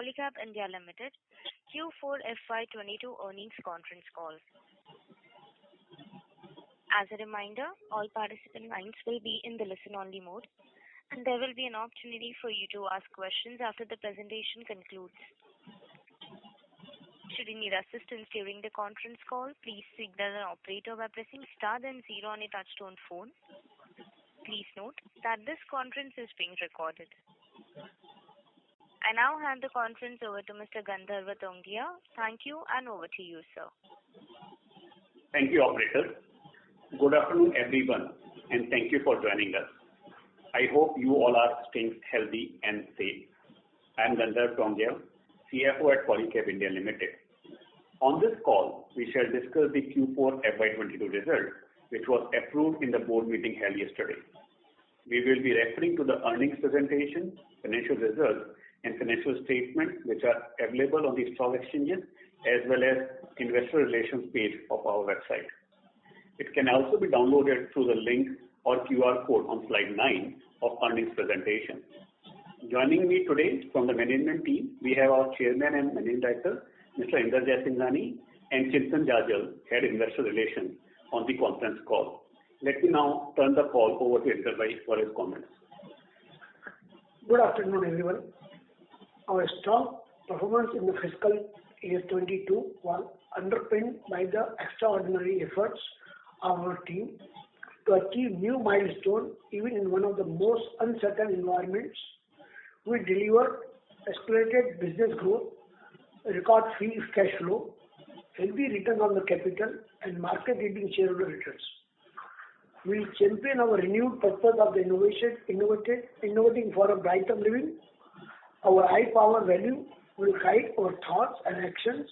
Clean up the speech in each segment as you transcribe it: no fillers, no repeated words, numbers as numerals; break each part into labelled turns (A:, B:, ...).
A: Polycab India Ltd Q4 FY2022 earnings conference call. As a reminder, all participant lines will be in the listen-only mode, and there will be an opportunity for you to ask questions after the presentation concludes. Should you need assistance during the conference call, please signal an operator by pressing star then 0 on a touch-tone phone. Please note that this conference is being recorded. I now hand the conference over to Mr. Gandharva Tongia. Thank you, and over to you, sir.
B: Thank you, operator. Good afternoon, everyone, and thank you for joining us. I hope you all are staying healthy and safe. I am Gandharva Tongia, CFO at Polycab India Ltd. On this call, we shall discuss the Q4 FY2022 result, which was approved in the board meeting held yesterday. We will be referring to the earnings presentation, financial results, and financial statements which are available on the stock exchanges as well as investor relations page of our website. It can also be downloaded through the link or QR code on slide 9 of earnings presentation. Joining me today from the management team, we have our Chairman and Managing Director, Mr. Inderjit Singhani, and Chintan Jajal, Head Investor Relations, on the conference call. Let me now turn the call over to Inderjit for his comments.
C: Good afternoon, everyone. Our strong performance in the fiscal year 22 was underpinned by the extraordinary efforts of our team to achieve new milestones even in one of the most uncertain environments. We delivered accelerated business growth, record free cash flow, healthy return on the capital, and market-leading shareholder returns. We will champion our renewed purpose of the innovating for a brighter living. Our high-power value will guide our thoughts and actions,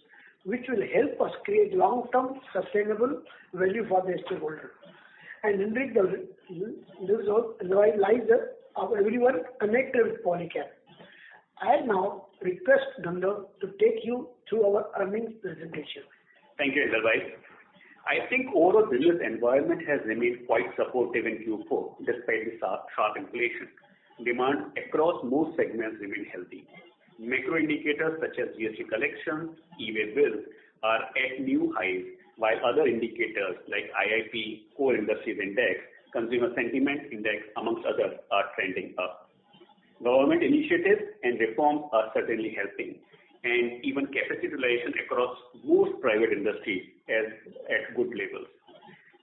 C: which will help us create long-term sustainable value for the stakeholder and enrich the lives of everyone connected with Polycab. I now request Gandharv to take you through our earnings presentation.
B: Thank you, Inderjit. I think overall business environment has remained quite supportive in Q4 despite the sharp inflation. Demand across most segments remain healthy. Macro indicators such as GST collections, e-way bills are at new highs, while other indicators like IIP, Core Industries Index, Consumer Sentiment Index, amongst others, are trending up. Government initiatives and reforms are certainly helping, and even capacity utilization across most private industries is at good levels.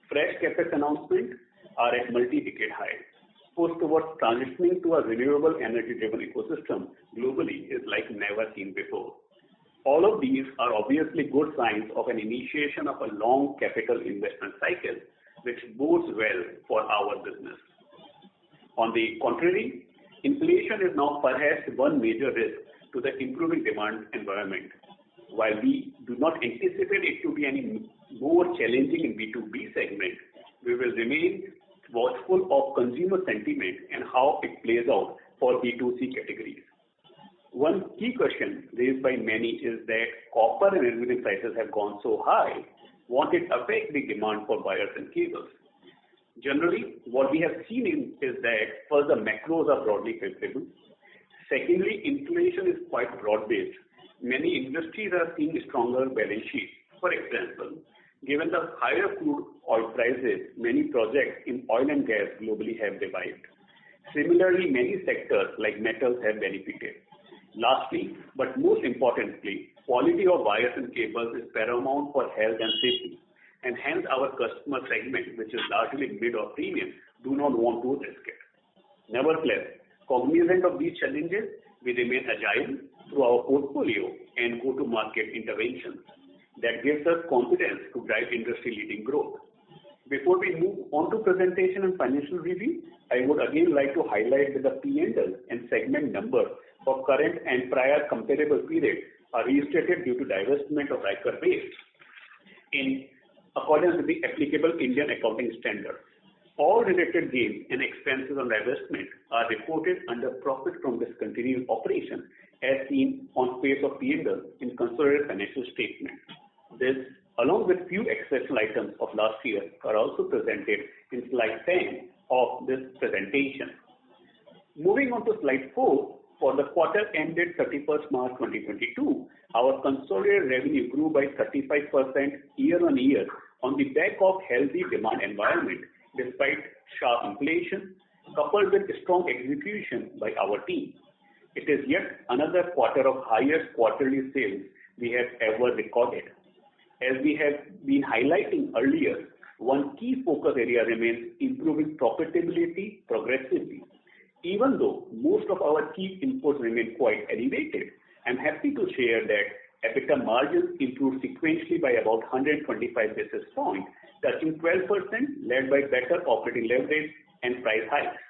B: Fresh CapEx announcements are at multi-decade highs. Push towards transitioning to a renewable energy-driven ecosystem globally is like never seen before. All of these are obviously good signs of an initiation of a long capital investment cycle, which bodes well for our business. On the contrary, inflation is now perhaps one major risk to the improving demand environment. While we do not anticipate it to be any more challenging in B2B segment, we will remain watchful of consumer sentiment and how it plays out for B2C categories. One key question raised by many is that copper and aluminum prices have gone so high. Won't it affect the demand for wires and cables? Generally, what we have seen is that first, the macros are broadly favorable. Secondly, inflation is quite broad-based. Many industries are seeing stronger balance sheets. For example, given the higher crude oil prices, many projects in oil and gas globally have revived. Similarly, many sectors like metals have benefited. Lastly, but most importantly, quality of wires and cables is paramount for health and safety, and hence our customer segment, which is largely mid or premium, do not want to risk it. Nevertheless, cognizant of these challenges, we remain agile through our portfolio and go-to-market interventions. That gives us confidence to drive industry-leading growth. Before we move on to presentation and financial review, I would again like to highlight that the P&L and segment numbers for current and prior comparable periods are restated due to divestment of Riker Waste in accordance with the applicable Indian accounting standards. All related gains and expenses on divestment are reported under profit from discontinued operation as seen on face of P&L in consolidated financial statement. This, along with few exceptional items of last year, are also presented in slide 10 of this presentation. Moving on to slide 4, For the quarter ended 31st March 2022, our consolidated revenue grew by 35% year-on-year on the back of healthy demand environment despite sharp inflation, coupled with strong execution by our team. It is yet another quarter of highest quarterly sales we have ever recorded. As we have been highlighting earlier, one key focus area remains improving profitability progressively. Even though most of our key inputs remain quite elevated, I'm happy to share that EBITDA margins improved sequentially by about 125 basis points, touching 12%, led by better operating leverage and price hikes.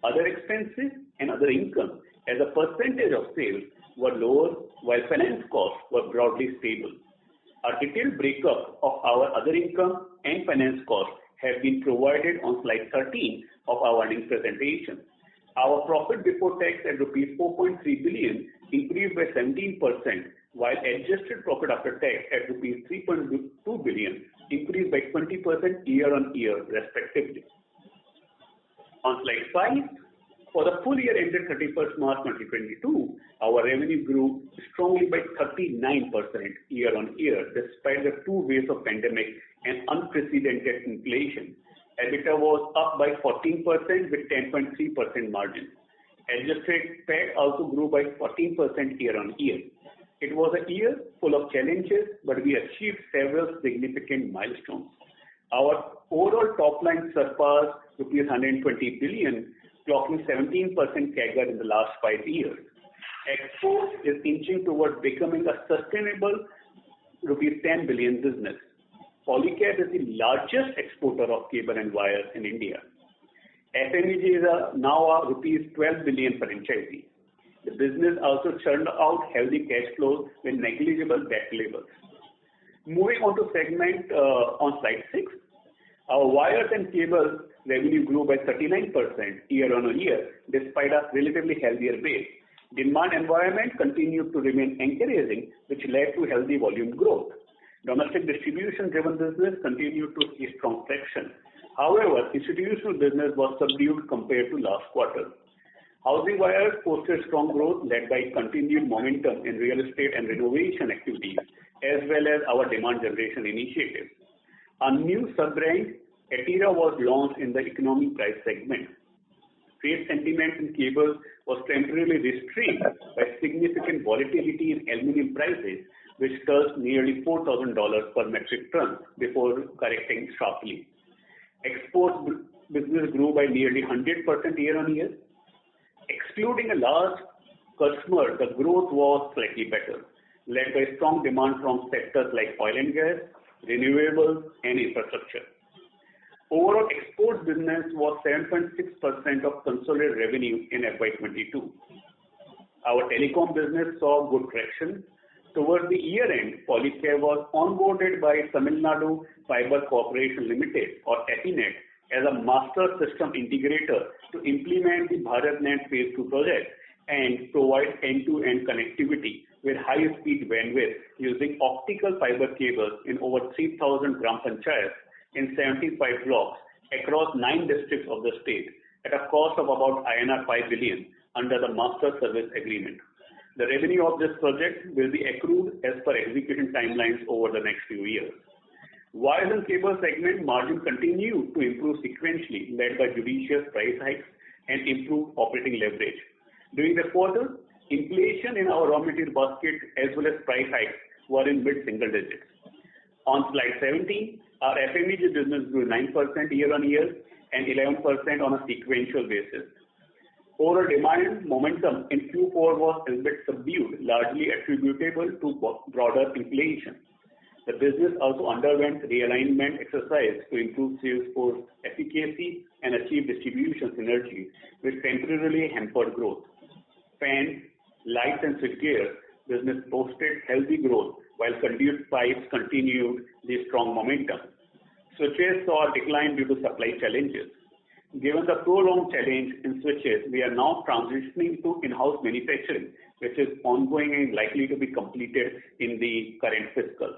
B: Other expenses and other income as a percentage of sales were lower, while finance costs were broadly stable. A detailed breakup of our other income and finance costs have been provided on slide 13 of our earnings presentation. Our profit before tax at rupees 4.3 billion increased by 17%, while adjusted profit after tax at rupees 3.2 billion increased by 20% year-on-year respectively. On slide 5, for the full year ended 31st March 2022, our revenue grew strongly by 39% year-on-year despite the 2 waves of pandemic and unprecedented inflation. EBITDA was up by 14% with 10.3% margin. Adjusted PAT also grew by 14% year-on-year. It was a year full of challenges, but we achieved several significant milestones. Our overall top line surpassed rupees 120 billion, clocking 17% CAGR in the last 5 years. Export is inching towards becoming a sustainable rupees 10 billion business. Polycab is the largest exporter of cable and wires in India. FMEG is now a rupees 12 billion franchisee. The business also churned out healthy cash flows with negligible debt levels. Moving on to segment on slide 6, our wires and cables revenue grew by 39% year-on-year despite a relatively healthier base. Demand environment continued to remain encouraging, which led to healthy volume growth. Domestic distribution-driven business continued to see strong traction. However, institutional business was subdued compared to last quarter. Housing wires posted strong growth led by continued momentum in real estate and renovation activities, as well as our demand generation initiatives. A new sub-brand, Etira, was launched in the economy price segment. Trade sentiment in cables was temporarily restrained by significant volatility in aluminum prices, which touched nearly $4,000 per metric ton before correcting sharply. Export business grew by nearly 100% year-on-year. Excluding a large customer, the growth was slightly better, led by strong demand from sectors like oil and gas, renewables, and infrastructure. Overall, export business was 7.6% of consolidated revenue in FY22. Our telecom business saw good traction. Towards the year end, Polycab was onboarded by Tamil Nadu Fiber Corporation Limited, or APNet, as a master system integrator to implement the BharatNet Phase 2 project and provide end-to-end connectivity with high-speed bandwidth using optical fiber cables in over 3,000 gram panchayats in 75 blocks across 9 districts of the state at a cost of about INR 5 billion under the master service agreement. The revenue of this project will be accrued as per execution timelines over the next few years. Wires and cable segment margin continued to improve sequentially, led by judicious price hikes and improved operating leverage. During the quarter, inflation in our raw material basket as well as price hikes were in mid-single digits. On slide 17, our FMEG business grew 9% year-on-year and 11% on a sequential basis. Overall demand momentum in Q4 was a bit subdued, largely attributable to broader inflation. The business also underwent realignment exercise to improve sales force efficacy and achieve distribution synergy, which temporarily hampered growth. Fans, lights and switchgear business posted healthy growth, while conduit pipes continued the strong momentum. Switches saw a decline due to supply challenges. Given the prolonged challenge in switches, we are now transitioning to in-house manufacturing, which is ongoing and likely to be completed in the current fiscal.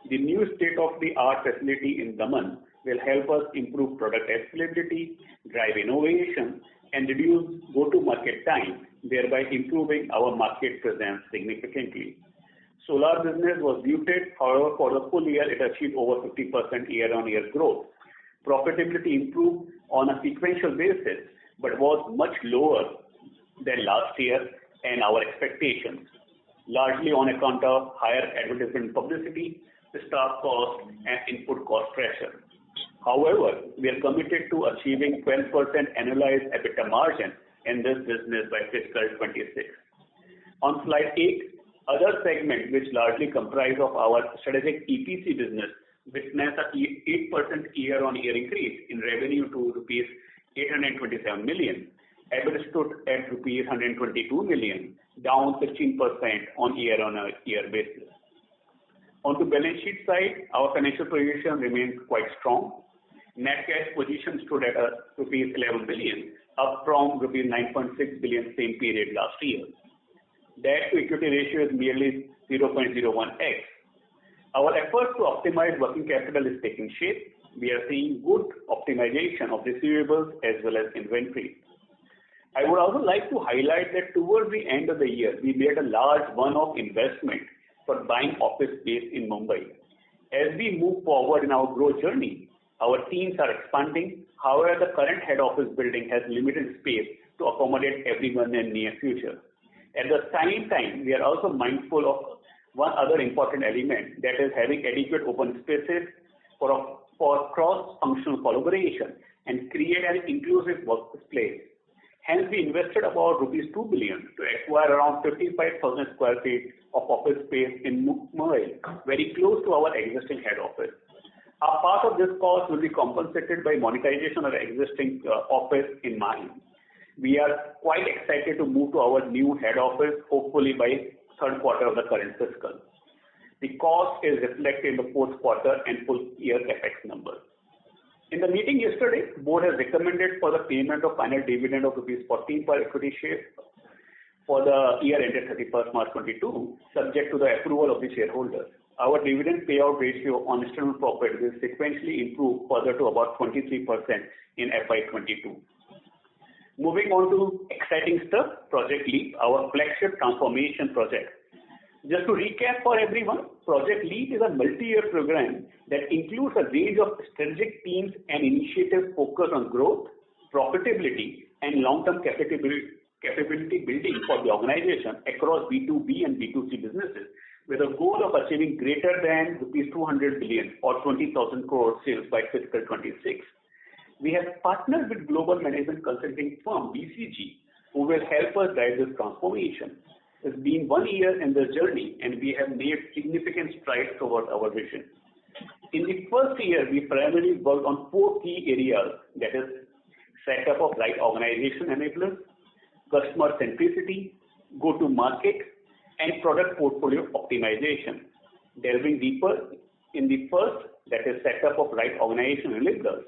B: The new state-of-the-art facility in Daman will help us improve product availability, drive innovation, and reduce go-to-market time, thereby improving our market presence significantly. Solar business was muted, however, for the full year it achieved over 50% year-on-year growth. Profitability improved on a sequential basis, but was much lower than last year and our expectations, largely on account of higher advertisement publicity, staff cost, and input cost pressure. However, we are committed to achieving 12% annualized EBITDA margin in this business by fiscal 26. On slide 8, other segment which largely comprise of our strategic EPC business witnessed a 8% year-on-year increase in revenue to rupees 827 million. EBITDA stood at rupees 122 million, down 16% on year-on-year basis. On the balance sheet side, our financial position remains quite strong. Net cash position stood at rupees 11 billion, up from rupees 9.6 billion same period last year. Debt to equity ratio is merely 0.01x. Our efforts to optimize working capital is taking shape. We are seeing good optimization of receivables as well as inventory. I would also like to highlight that towards the end of the year, we made a large one-off investment for buying office space in Mumbai. As we move forward in our growth journey, our teams are expanding. However, the current head office building has limited space to accommodate everyone in near future. At the same time, we are also mindful of one other important element, that is having adequate open spaces for cross-functional collaboration and create an inclusive workplace. Hence, we invested about rupees 2 billion to acquire around 55,000 square feet of office space in Mumbai, very close to our existing head office. A part of this cost will be compensated by monetization of existing office in mind. We are quite excited to move to our new head office, hopefully by third quarter of the current fiscal. The cost is reflected in the fourth quarter and full year CapEx numbers. In the meeting yesterday, board has recommended for the payment of final dividend of rupees 14 per equity share for the year ended 31st March 22, subject to the approval of the shareholders. Our dividend payout ratio on external profit will sequentially improve further to about 23% in FY22. Moving on to exciting stuff, Project LEAP, our flagship transformation project. Just to recap for everyone, Project LEAP is a multi-year program that includes a range of strategic themes and initiatives focused on growth, profitability, and long-term capability building for the organization across B2B and B2C businesses, with a goal of achieving greater than rupees 200 billion or 20,000 crore sales by fiscal 26. We have partnered with global management consulting firm BCG, who will help us drive this transformation. It's been 1 year in this journey, and we have made significant strides towards our vision. In the first year, we primarily worked on 4 key areas, that is, setup of right organization enablers, customer centricity, go-to-market, and product portfolio optimization. Delving deeper in the first, that is, setup of right organization enablers.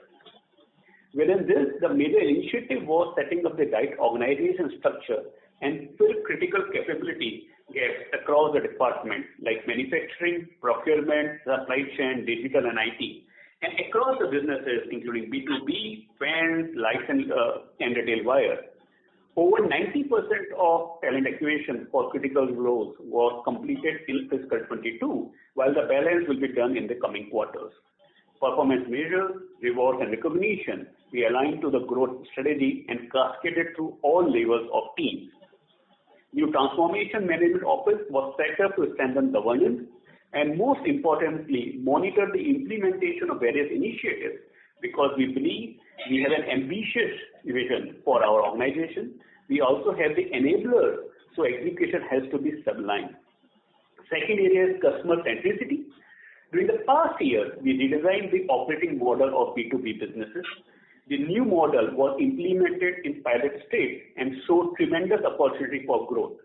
B: Within this, the major initiative was setting up the right organization structure and fill critical capability gaps across the departments like manufacturing, procurement, supply chain, digital and IT, and across the businesses including B2B, fans, license and retail wire. Over 90% of talent acquisition for critical roles was completed in fiscal 22, while the balance will be done in the coming quarters. Performance measures, rewards and recognition, we aligned to the growth strategy and cascaded through all levels of teams. New transformation management office was set up to strengthen governance and most importantly, monitor the implementation of various initiatives, because we believe we have an ambitious vision for our organization. We also have the enablers, so execution has to be sublime. Second area is customer centricity. During the past year, we redesigned the operating model of B2B businesses. The new model was implemented in pilot state and showed tremendous opportunity for growth.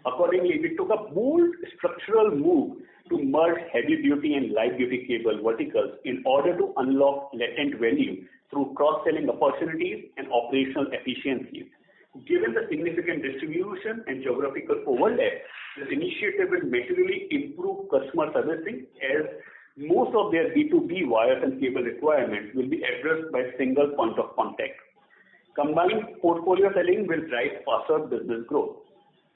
B: Accordingly, we took a bold structural move to merge heavy duty and light duty cable verticals in order to unlock latent value through cross-selling opportunities and operational efficiencies. Given the significant distribution and geographical overlap, this initiative will materially improve customer servicing, as most of their B2B wires and cable requirements will be addressed by a single point of contact. Combined portfolio selling will drive faster business growth.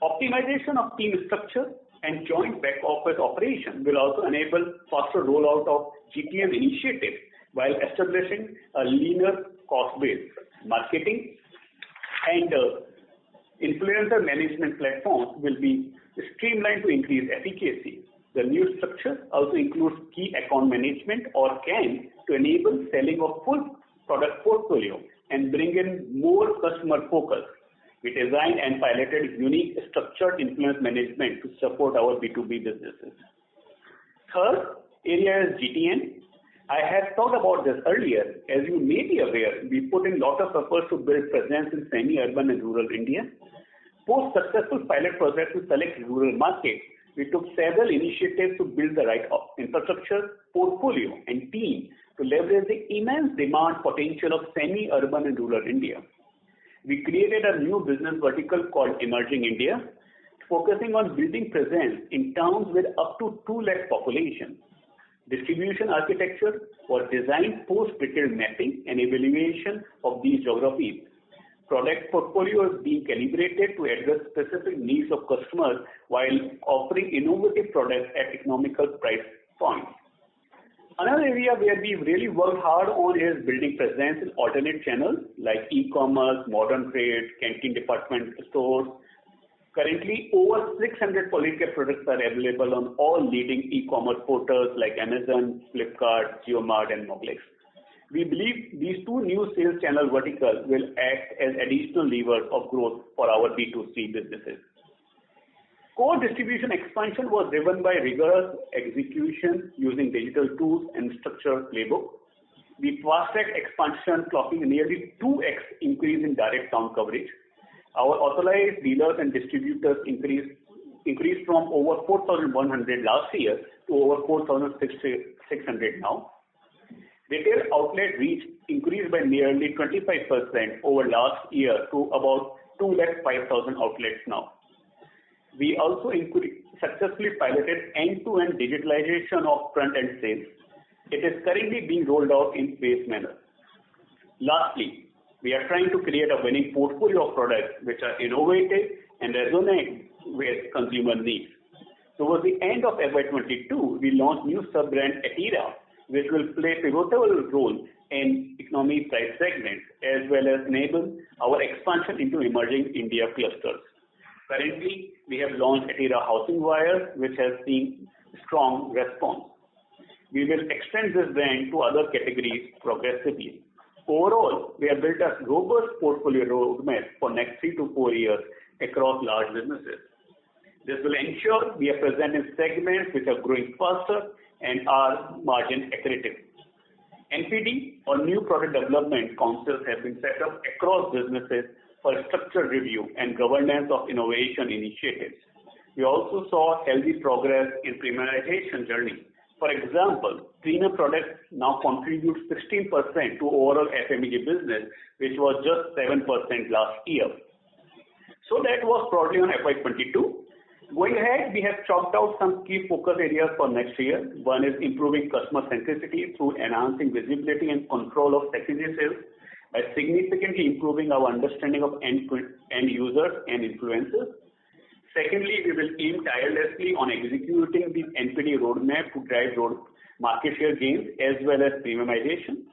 B: Optimization of team structure and joint back office operation will also enable faster rollout of GTM initiatives while establishing a leaner cost base. Marketing and influencer management platforms will be streamlined to increase efficacy. The new structure also includes key account management or CAM to enable selling of full product portfolio and bring in more customer focus. We designed and piloted unique structured influence management to support our B2B businesses. Third area is GTN. I have talked about this earlier. As you may be aware, we put in lot of efforts to build presence in semi-urban and rural India. Post successful pilot projects in select rural markets, we took several initiatives to build the right infrastructure, portfolio, and team to leverage the immense demand potential of semi-urban and rural India. We created a new business vertical called Emerging India, focusing on building presence in towns with up to 2 lakh population. Distribution architecture was designed post-detailed mapping and evaluation of these geographies. Product portfolio is being calibrated to address specific needs of customers while offering innovative products at economical price points. Another area where we really worked hard on is building presence in alternate channels like e-commerce, modern trade, canteen department stores. Currently, over 600 polycab products are available on all leading e-commerce portals like Amazon, Flipkart, JioMart, and Moglix. We believe these two new sales channel verticals will act as additional levers of growth for our B2C businesses. Core distribution expansion was driven by rigorous execution using digital tools and structured playbook. We fast-tracked expansion, clocking nearly 2x increase in direct town coverage. Our authorized dealers and distributors increased from over 4,100 last year to over 4,600 now. Retail outlet reach increased by nearly 25% over last year to about 205,000 outlets now. We also successfully piloted end-to-end digitalization of front-end sales. It is currently being rolled out in phased manner. Lastly, we are trying to create a winning portfolio of products which are innovative and resonate with consumer needs. Towards the end of FY22, we launched new sub-brand Etira, which will play a pivotal role in economy price segments as well as enable our expansion into emerging India clusters. Currently, we have launched Etira housing wires, which has seen strong response. We will extend this brand to other categories progressively. Overall, we have built a robust portfolio roadmap for next 3 to 4 years across large businesses. This will ensure we are present in segments which are growing faster and are margin accretive. NPD or New Product Development Councils have been set up across businesses for structured review and governance of innovation initiatives. We also saw healthy progress in premiumization journey. For example, premium products now contribute 16% to overall FMEG business, which was just 7% last year. So that was broadly on FY22. Going ahead, we have chalked out some key focus areas for next year. One is improving customer centricity through enhancing visibility and control of secondary sales by significantly improving our understanding of end users and influencers. Secondly, we will aim tirelessly on executing the NPD roadmap to drive market share gains as well as premiumization.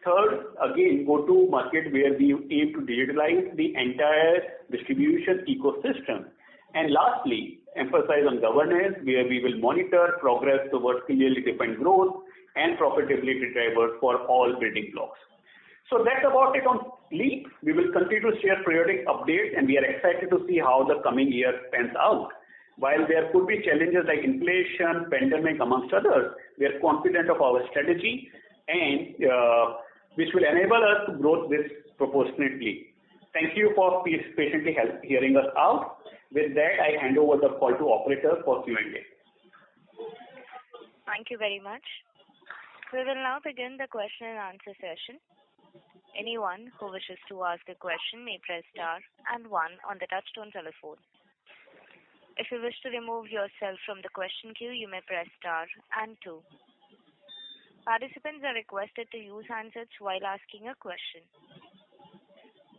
B: Third, again, go to market where we aim to digitalize the entire distribution ecosystem. And lastly, emphasize on governance where we will monitor progress towards clearly defined growth and profitability drivers for all building blocks. So that's about it on LEAP. We will continue to share periodic updates and we are excited to see how the coming year pans out. While there could be challenges like inflation, pandemic, amongst others, we are confident of our strategy and which will enable us to grow this proportionately. Thank you for patiently hearing us out. With that, I hand over the call to operator for Q&A.
A: Thank you very much. We will now begin the question and answer session. Anyone who wishes to ask a question may press star and 1 on the touchtone telephone. If you wish to remove yourself from the question queue, you may press star and 2. Participants are requested to use handsets while asking a question.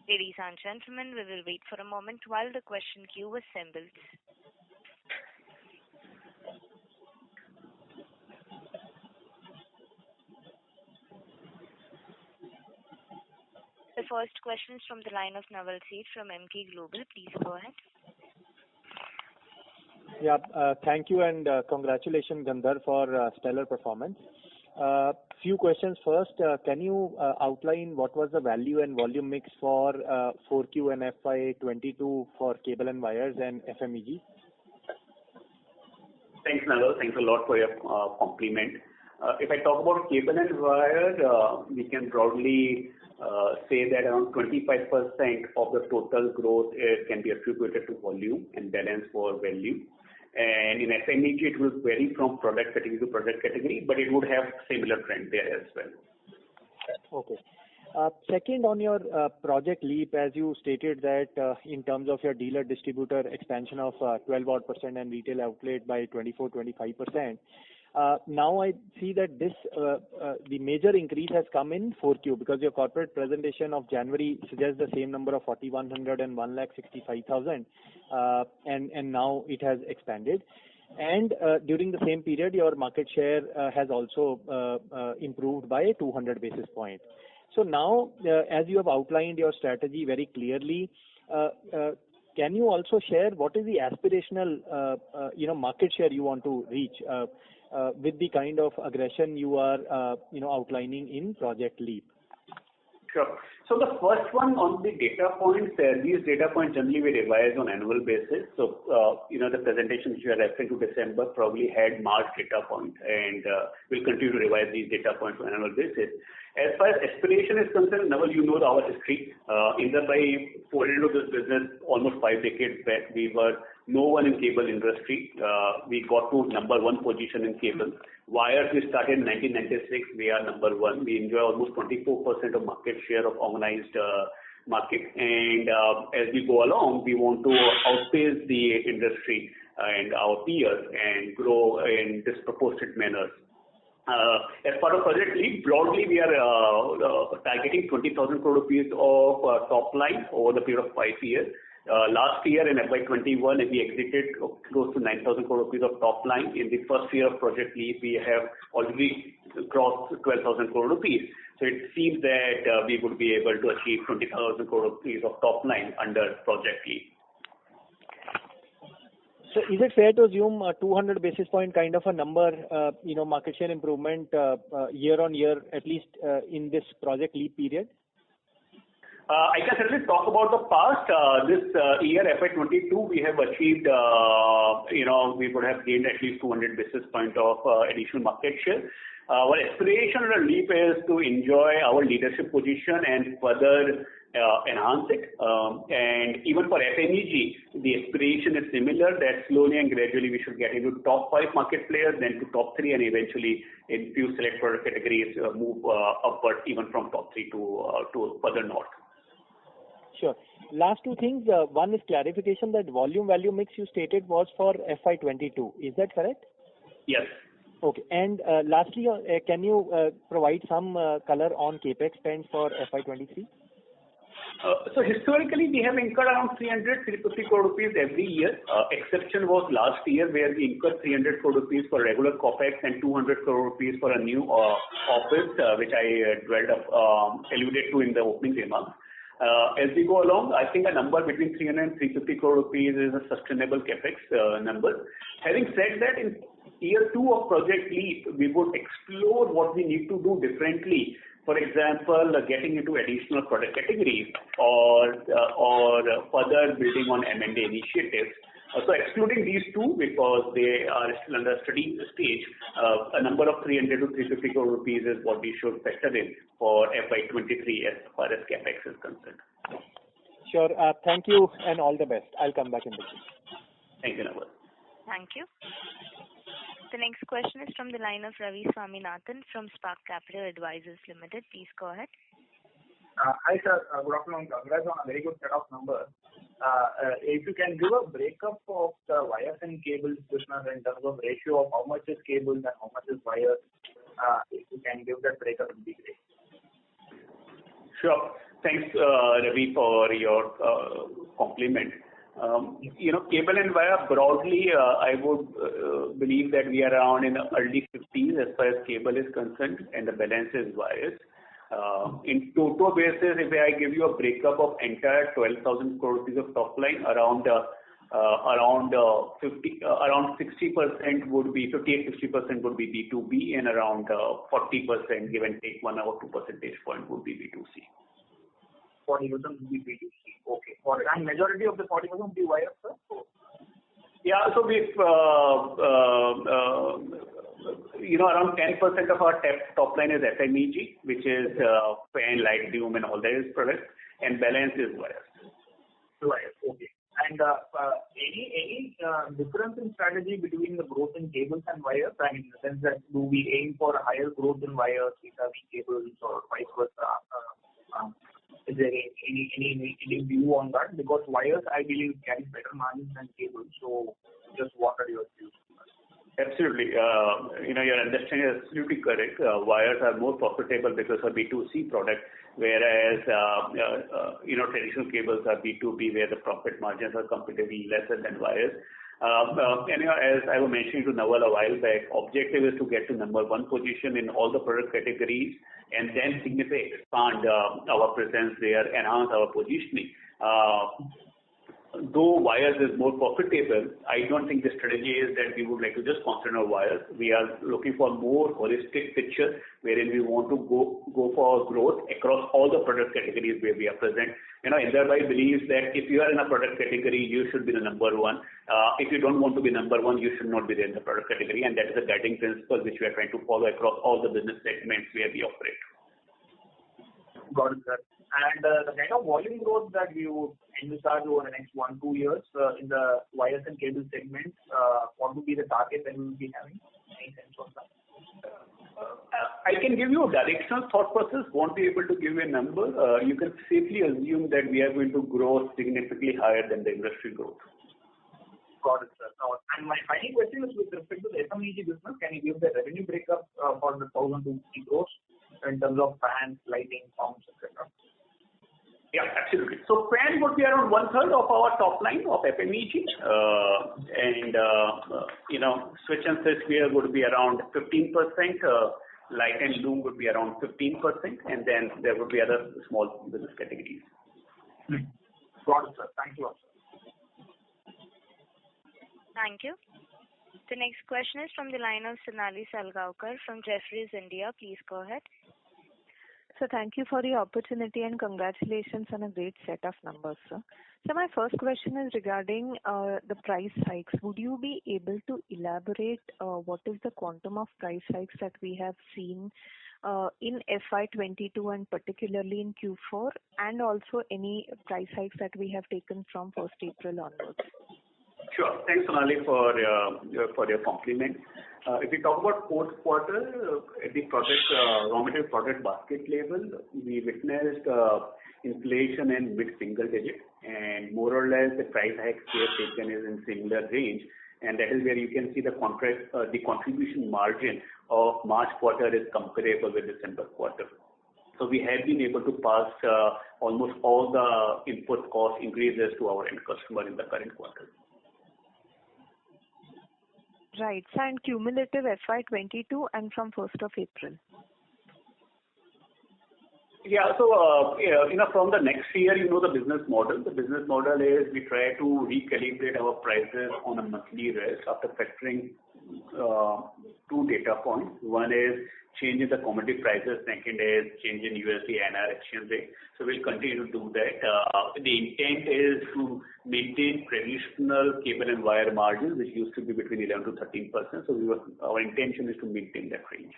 A: Ladies and gentlemen, we will wait for a moment while the question queue assembles. The first question is from the line of Naval Seth from Emkay Global. Please go ahead.
D: Yeah, thank you and congratulations, Gandhar, for stellar performance. Few questions first. Can you outline what was the value and volume mix for 4Q and FY22 for cable and wires and FMEG?
B: Thanks, Naval. Thanks a lot for your compliment. If I talk about cable and wire, we can broadly say that around 25% of the total growth can be attributed to volume and balance for value. And in FMEG, it will vary from product category to product category, but it would have similar trend there as well.
D: Okay. Second, on your Project Leap, as you stated that in terms of your dealer distributor expansion of 12% and retail outlet by 24-25%. Now I see that this the major increase has come in 4Q because your corporate presentation of January suggests the same number of 4,100 and 1,65,000, and now it has expanded. And during the same period, your market share has also improved by 200 basis points. So now, as you have outlined your strategy very clearly, can you also share what is the aspirational market share you want to reach with the kind of aggression you are outlining in Project Leap?
B: Sure. So the first one on the data points, these data points generally we revise on annual basis. So, the presentation which you are referring to December probably had March data point, and we'll continue to revise these data points on annual basis. As far as aspiration is concerned, Naval, you know our history. Indrabai folded into this business almost 5 decades back. We were no one in cable industry. We got to number 1 position in cable. Wires we started in 1996. We are number 1. We enjoy almost 24% of market share of organized market. And as we go along, we want to outpace the industry and our peers and grow in disproportionate manners. As part of Project Leap, broadly we are targeting 20,000 crore rupees of top line over the period of 5 years. Last year in FY21, we exited close to 9,000 crore rupees of top line. In the first year of Project Leap, we have already crossed 12,000 crore rupees. So it seems that we would be able to achieve 20,000 crore rupees of top line under Project Leap.
D: So is it fair to assume a 200 basis point kind of a number, market share improvement year on year, at least in this Project Leap period?
B: I can certainly talk about the past. This year, FY22, we have achieved, we would have gained at least 200 basis point of additional market share. Our aspiration on Leap is to enjoy our leadership position and further enhance it. And even for FMEG, the aspiration is similar, that slowly and gradually we should get into top 5 market players, then to top 3, and eventually in few select product categories move upward even from top 3 to further north.
D: Sure. Last 2 things. One is clarification that volume value mix you stated was for FY22. Is that correct?
B: Yes.
D: Okay. And lastly, can you provide some color on capex spends for FY23?
B: So historically, we have incurred around 350 crore rupees every year. Exception was last year where we incurred 300 crore rupees for regular capex and 200 crore rupees for a new office, which I alluded to in the opening remarks. As we go along, I think a number between 300 and 350 crore rupees is a sustainable capex number. Having said that, in year 2 of Project Leap, we would explore what we need to do differently. For example, getting into additional product categories or further building on M&A initiatives. So excluding these 2, because they are still under study stage, a number of 300 to 350 crore rupees is what we should factor in for FY23 as far as capex is concerned.
D: Sure. Thank you and all the best. I'll come back in the queue.
B: Thank you, Naval.
A: Thank you. The next question is from the line of Ravi Swaminathan from Spark Capital Advisors Limited. Please go ahead.
E: Hi, sir. Good afternoon. Congrats on a very good set of numbers. If you can give a breakup of the wires and cables business in terms of ratio of how much is cables and how much is wires, if you can give that breakup, it would be great.
B: Sure. Thanks, Ravi, for your compliment. Cable and wire broadly, I would believe that we are around in the early 50s as far as cable is concerned, and the balance is wires. In total basis, if I give you a breakup of entire 12,000 crore rupees of top line, around 60% would be 58-60% would be B2B, and around 40%, give and take 1 or 2 percentage point, would be B2C.
E: 40% would be B2C. Okay. And majority of the 40% would be wires, sir?
B: Yeah. So we've around 10% of our top line is FMEG, which is fan, light, doom, and all those products, and balance is wires.
E: Wires. Okay. And any difference in strategy between the growth in cables and wires? I mean, in the sense that do we aim for a higher growth in wires vis-a-vis cables, or vice versa? Is there any view on that? Because wires, I believe, carry better margins than cables. So, just what are your views?
B: Absolutely. Your understanding is absolutely correct. Wires are more profitable because of B2C product, whereas traditional cables are B2B, where the profit margins are comparatively lesser than wires. As I was mentioning to Naval a while back, objective is to get to number 1 position in all the product categories, and then significantly expand our presence there, enhance our positioning. Though wires is more profitable, I don't think the strategy is that we would like to just concentrate on wires. We are looking for more holistic picture, wherein we want to go for growth across all the product categories where we are present. India believes that if you are in a product category, you should be the number 1. If you don't want to be number 1, you should not be there in the product category, and that is a guiding principle which we are trying to follow across all the business segments where we operate.
E: Got it, sir. And the kind of volume growth that you envisage over the next 1-2 years in the wires and cable segment, what would be the target that we will be having? Any sense on that?
B: I can give you a directional thought process, won't be able to give you a number. You can safely assume that we are going to grow significantly higher than the industry growth.
E: Got it, sir. And my final question is with respect to the FMEG business. Can you give the revenue breakup for the 1,250 crores in terms of fans, lighting, pumps, etc.?
B: Yeah, absolutely. So fan would be around 1/3 of our top line of FMEG, and switch and switchgear would be around 15%. Light and loom would be around 15%, and then there would be other small business categories.
E: Got it, sir. Thank you, sir.
A: Thank you. The next question is from the line of Sonali Salgaonkar from Jefferies India. Please go ahead.
F: So thank you for the opportunity and congratulations on a great set of numbers, sir. So my first question is regarding the price hikes. Would you be able to elaborate what is the quantum of price hikes that we have seen in FY22 and particularly in Q4, and also any price hikes that we have taken from 1st April onwards?
B: Sure. Thanks, Sonali, for your compliment. If we talk about fourth quarter, at the raw material product basket level, we witnessed inflation in mid-single digit, and more or less the price hikes we have taken is in similar range, and that is where you can see the contribution margin of March quarter is comparable with December quarter. So we have been able to pass almost all the input cost increases to our end customer in the current quarter.
F: Right. So and cumulative FY22 and from 1st of April.
B: Yeah. So, from the next year, the business model. The business model is we try to recalibrate our prices on a monthly basis after factoring 2 data points. One is change in the commodity prices. Second is change in USD INR exchange rate. So we'll continue to do that. The intent is to maintain traditional cable and wire margins, which used to be between 11 to 13%. So our intention is to maintain that range.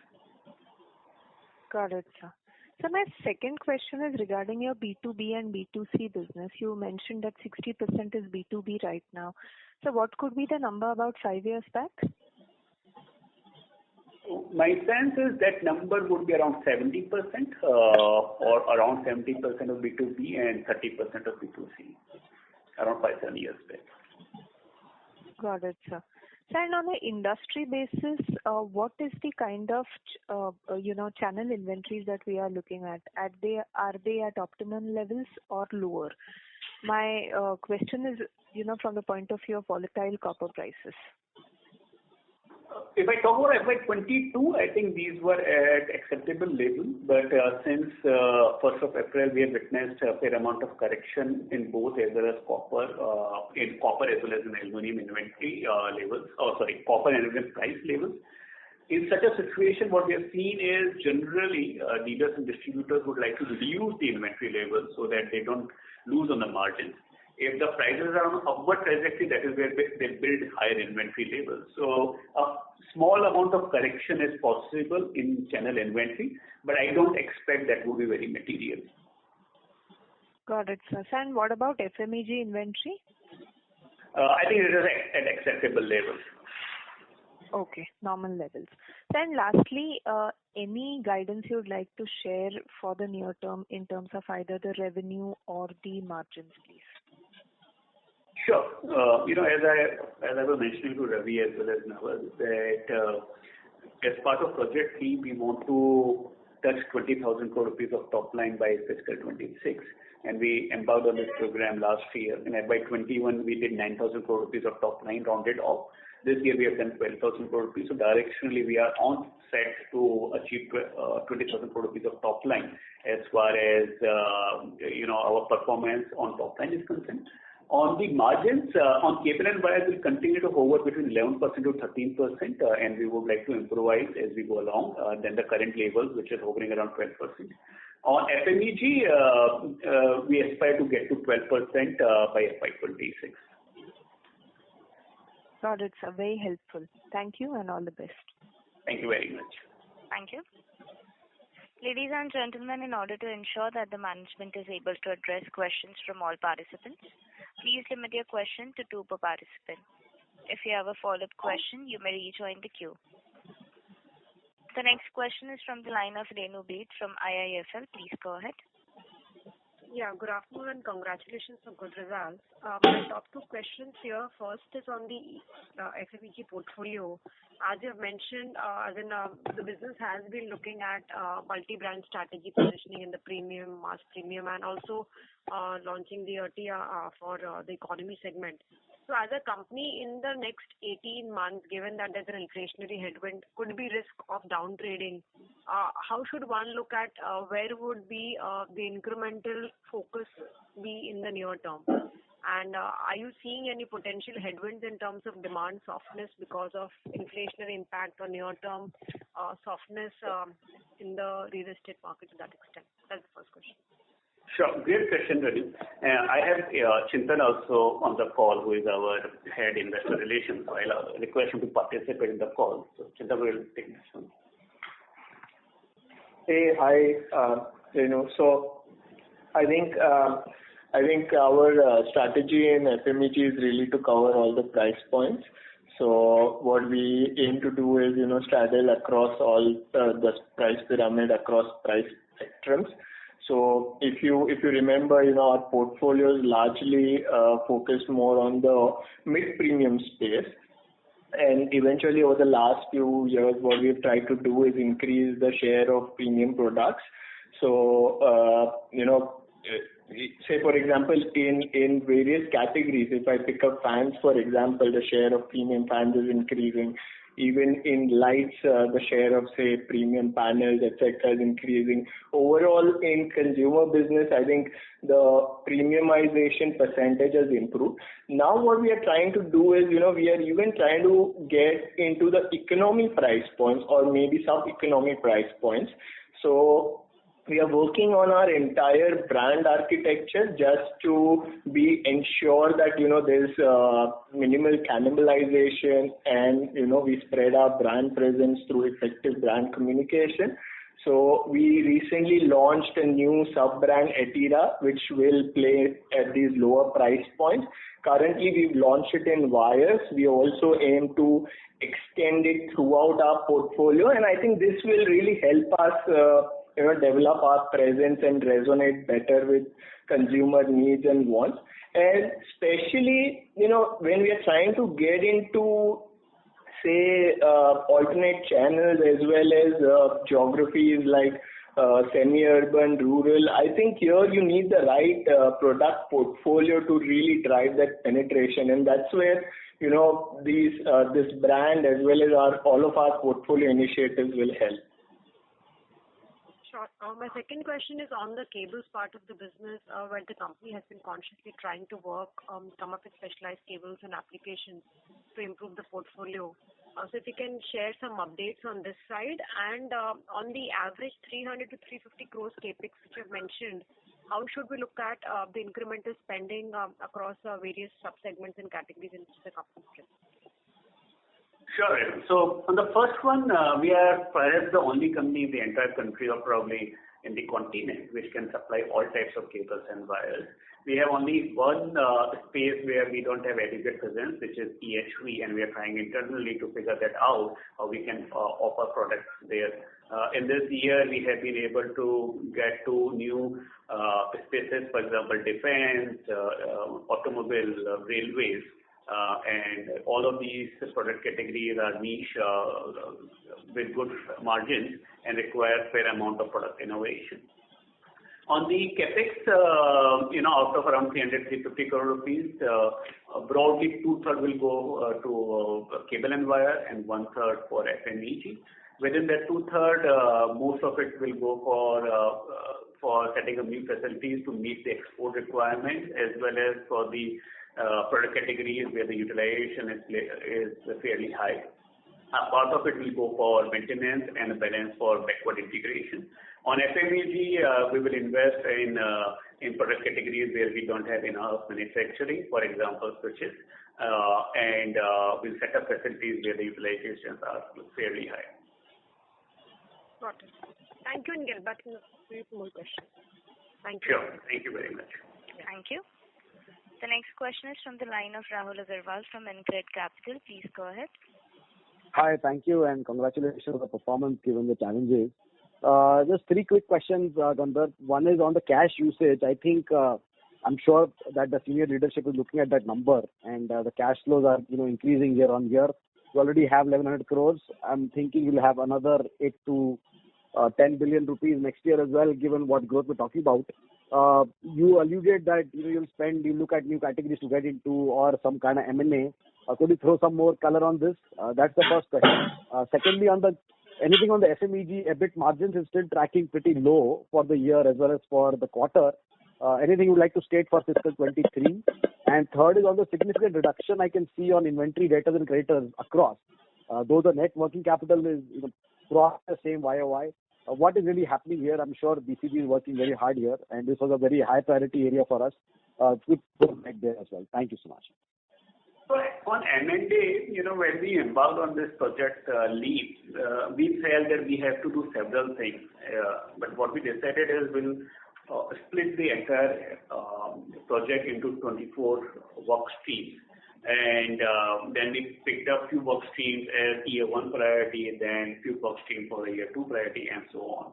F: Got it, sir. So my second question is regarding your B2B and B2C business. You mentioned that 60% is B2B right now. So what could be the number about 5 years back?
B: My sense is that number would be around 70%, or around 70% of B2B and 30% of B2C, around 5-7 years back.
F: Got it, sir. And on an industry basis, what is the kind of channel inventories that we are looking at? Are they at optimum levels or lower? My question is, from the point of view of volatile copper prices.
B: If I talk about FY22, I think these were at acceptable levels, but since 1st of April, we have witnessed a fair amount of correction in both as well as copper, as well as in aluminum inventory levels, copper and aluminum price levels. In such a situation, what we have seen is generally dealers and distributors would like to reduce the inventory levels so that they don't lose on the margins. If the prices are on upward trajectory, that is where they build higher inventory levels. So a small amount of correction is possible in channel inventory, but I don't expect that will be very material.
F: Got it, sir. And what about FMEG inventory?
B: I think it is at acceptable levels.
F: Okay, normal levels. Then lastly, any guidance you would like to share for the near term in terms of either the revenue or the margins, please?
B: Sure. As I was mentioning to Ravi as well as Naval, that as part of Project Leap, we want to touch 20,000 crore rupees of top line by fiscal 26. And we embarked on this program last year. In FY21, we did 9,000 crore rupees of top line rounded off. This year we have done 12,000 crore rupees. So directionally, we are on set to achieve 20,000 crore rupees of top line as far as our performance on top line is concerned. On the margins, on cable and wires, will continue to hover between 11% to 13%, and we would like to improvise as we go along than the current levels, which is hovering around 12%. On FMEG, we aspire to get to 12% by FY26.
F: Got it, sir. Very helpful. Thank you and all the best.
B: Thank you very much.
A: Thank you. Ladies and gentlemen, in order to ensure that the management is able to address questions from all participants, please limit your question to 2 per participant. If you have a follow-up question, you may rejoin the queue. The next question is from the line of Renu Baid from IIFL. Please go ahead.
G: Yeah, good afternoon and congratulations on good results. My top 2 questions here. First is on the FMEG portfolio. As you have mentioned, the business has been looking at multi-brand strategy positioning in the premium, mass premium, and also launching the ERTIA for the economy segment. So as a company in the next 18 months, given that there's an inflationary headwind, could be risk of downtrading, how should one look at where would be the incremental focus be in the near term? And are you seeing any potential headwinds in terms of demand softness because of inflationary impact or near-term softness in the real estate market to that extent? That's the first question.
B: Sure. Great question, Ravi. I have Chintan also on the call, who is our head investor relations. So I'll request him to participate in the call. So Chintan will take this one.
H: Hey, hi. So I think our strategy in FMEG is really to cover all the price points. So what we aim to do is, straddle across all the price pyramid, across price spectrums. So if you remember, our portfolio is largely focused more on the mid-premium space. And eventually, over the last few years, what we've tried to do is increase the share of premium products. So, say for example, in various categories, if I pick up fans, for example, the share of premium fans is increasing. Even in lights, the share of, say, premium panels, etc., is increasing. Overall, in consumer business, I think the premiumization percentage has improved. Now, what we are trying to do is, we are even trying to get into the economy price points or maybe sub-economy price points. So we are working on our entire brand architecture just to ensure that, there's minimal cannibalization and, we spread our brand presence through effective brand communication. So we recently launched a new sub-brand ERTIA, which will play at these lower price points. Currently, we've launched it in wires. We also aim to extend it throughout our portfolio. And I think this will really help us develop our presence and resonate better with consumer needs and wants. And especially, when we are trying to get into say, alternate channels as well as geographies like semi-urban, rural. I think here you need the right product portfolio to really drive that penetration, and that's where this brand as well as all of our portfolio initiatives will help.
G: Sure. My second question is on the cables part of the business, where the company has been consciously trying to come up with specialized cables and applications to improve the portfolio. So if you can share some updates on this side, and on the average 300 to 350 crores capex which you've mentioned, how should we look at the incremental spending across various subsegments and categories in which the company is present?
B: Sure. So on the first one, we are perhaps the only company in the entire country or probably in the continent which can supply all types of cables and wires. We have only one space where we don't have adequate presence, which is EHV, and we are trying internally to figure that out, how we can offer products there. In this year, we have been able to get two new spaces, for example, defense, automobile, railways, and all of these product categories are niche with good margins and require fair amount of product innovation. On the capex, out of around 350 crore rupees, broadly 2/3 will go to cable and wire and 1/3 for FMEG. Within that 2/3, most of it will go for setting up new facilities to meet the export requirements, as well as for the product categories where the utilization is fairly high. A part of it will go for maintenance and a balance for backward integration. On FMEG, we will invest in product categories where we don't have enough manufacturing, for example, switches, and we'll set up facilities where the utilizations are fairly high.
G: Got it. Thank you, and get back to more questions. Thank you.
B: Sure. Thank you very much.
A: Thank you. The next question is from the line of Rahul Agarwal from InCred Capital. Please go ahead.
I: Hi, thank you, and congratulations on the performance given the challenges. Just three quick questions, Gandharv. One is on the cash usage. I think I'm sure that the senior leadership is looking at that number, and the cash flows are increasing year on year. You already have 1,100 crores. I'm thinking you'll have another 8 to 10 billion rupees next year as well, given what growth we're talking about. You alluded that you look at new categories to get into or some kind of M&A. Could you throw some more color on this? That's the first question. Secondly, anything on the FMEG EBIT margins is still tracking pretty low for the year as well as for the quarter. Anything you'd like to state for fiscal 23? And third is on the significant reduction I can see on inventory, debtors and creditors across. Though the net working capital is across the same YOY. What is really happening here? I'm sure BCG is working very hard here, and this was a very high priority area for us. Good back there as well. Thank you so much.
B: So on M&A, when we embarked on this project LEAP, we felt that we have to do several things. But what we decided is we'll split the entire project into 24 work streams. And then we picked up few work streams as year 1 priority, then few work streams for the year 2 priority, and so on.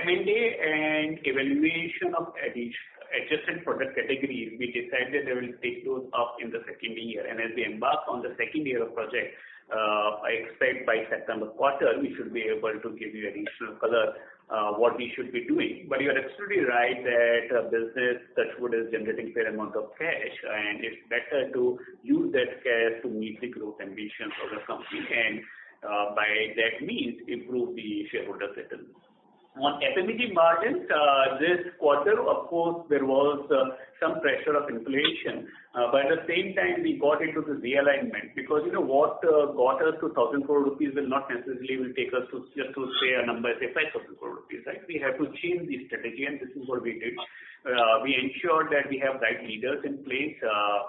B: M&A and evaluation of adjacent product categories, we decided that we'll take those up in the second year. And as we embark on the second year of project, I expect by September quarter, we should be able to give you additional color what we should be doing. But you're absolutely right that business Touchwood is generating fair amount of cash, and it's better to use that cash to meet the growth ambitions of the company, and by that means improve the shareholder return. On FMEG margins, this quarter, of course, there was some pressure of inflation, but at the same time, we got into the realignment because what got us to 1,000 crore rupees will not necessarily will take us to just to say a number, say 5,000 crore rupees, right? We have to change the strategy, and this is what we did. We ensured that we have right leaders in place.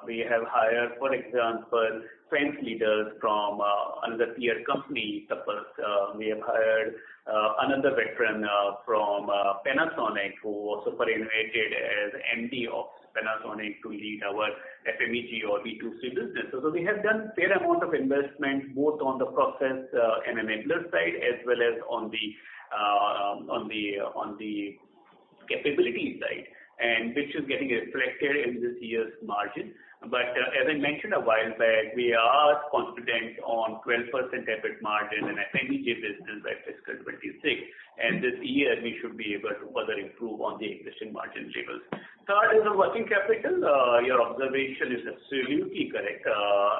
B: We have hired, for example, fence leaders from another peer company, Tapas. We have hired another veteran from Panasonic, who was superannuated as MD of Panasonic to lead our FMEG or B2C business. So we have done fair amount of investment both on the process and enabler side as well as on the capability side. and which is getting reflected in this year's margin. But as I mentioned a while back, we are confident on 12% EBIT margin in FMEG business by fiscal 26, and this year we should be able to further improve on the existing margin levels. Third is the working capital. Your observation is absolutely correct.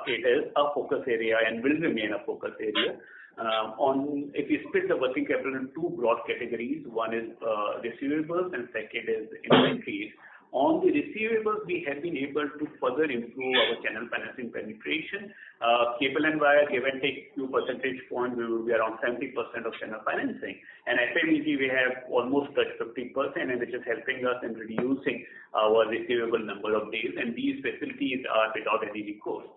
B: It is a focus area and will remain a focus area. If you split the working capital in two broad categories, one is receivables and second is inventories. On the receivables, we have been able to further improve our channel financing penetration. Cable and wire, give and take few percentage points, we will be around 70% of channel financing. And FMEG, we have almost touched 50%, and which is helping us in reducing our receivable number of days. And these facilities are without any recourse.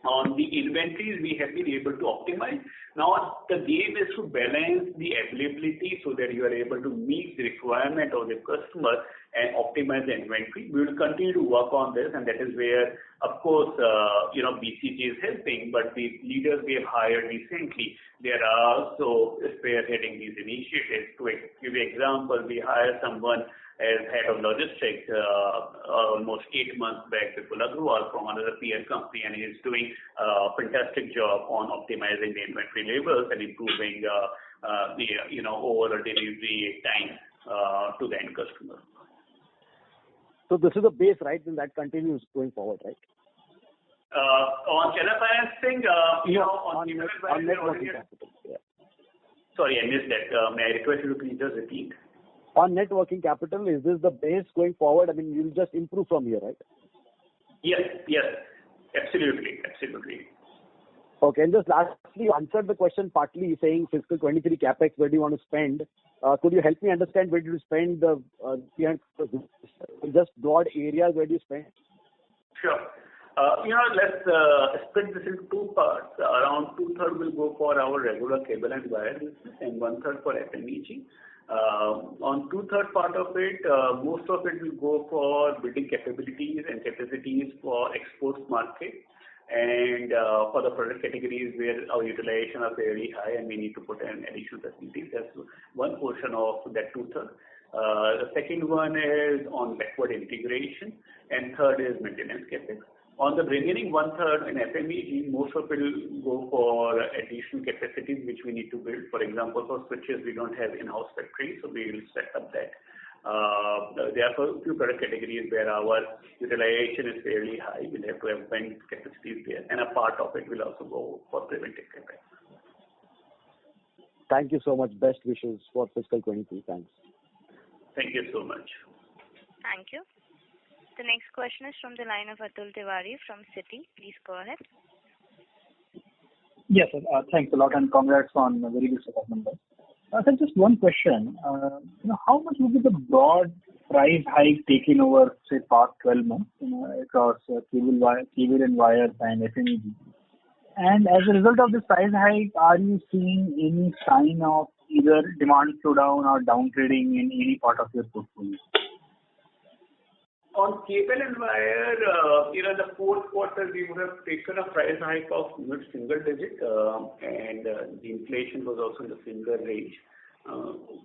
B: On the inventories, we have been able to optimize. Now, the game is to balance the availability so that you are able to meet the requirement of the customer and optimize the inventory. We will continue to work on this, and that is where, of course, BCG is helping, but the leaders we have hired recently, they are also spearheading these initiatives. To give you an example, we hired someone as head of logistics almost 8 months back, Vipul Agrawal from another peer company, and he is doing a fantastic job on optimizing the inventory levels and improving the overall delivery time to the end customer.
I: So this is a base, right? And that continues going forward, right?
B: On channel financing, on
I: net working capital. Yeah.
B: Sorry, I missed that. May I request you to please just repeat?
I: On net working capital, is this the base going forward? I mean, you'll just improve from here, right?
B: Yes, absolutely.
I: Okay, and just lastly, you answered the question partly saying fiscal 23 capex, where do you want to spend? Could you help me understand where do you spend the just broad areas, where do you spend?
B: Sure. Let's split this into two parts. Around 2/3 will go for our regular cable and wire business and 1/3 for FMEG. On 2/3 part of it, most of it will go for building capabilities and capacities for exports market, and for the product categories where our utilization are very high and we need to put in additional facilities. That's one portion of that 2/3. The second one is on backward integration, and third is maintenance capex. On the remaining 1/3 in FMEG, most of it will go for additional capacities which we need to build. For example, for switches, we don't have in-house factories, so we will set up that. There are a few product categories where our utilization is fairly high. We'll have to have bank capacities there, and a part of it will also go for preventive capex.
I: Thank you so much. Best wishes for fiscal 23. Thanks.
B: Thank you so much.
A: Thank you. The next question is from the line of Atul Tiwari from Citi. Please go ahead.
J: Yes, sir. Thanks a lot and congrats on a very good set of numbers. Sir, just one question. How much would be the broad price hike taken over, say, past 12 months across cable and wires and FMEG? And as a result of this price hike, are you seeing any sign of either demand slowdown or downtrading in any part of your portfolio?
B: On cable and wire, the fourth quarter we would have taken a price hike of mid-single digit, and the inflation was also in the single range.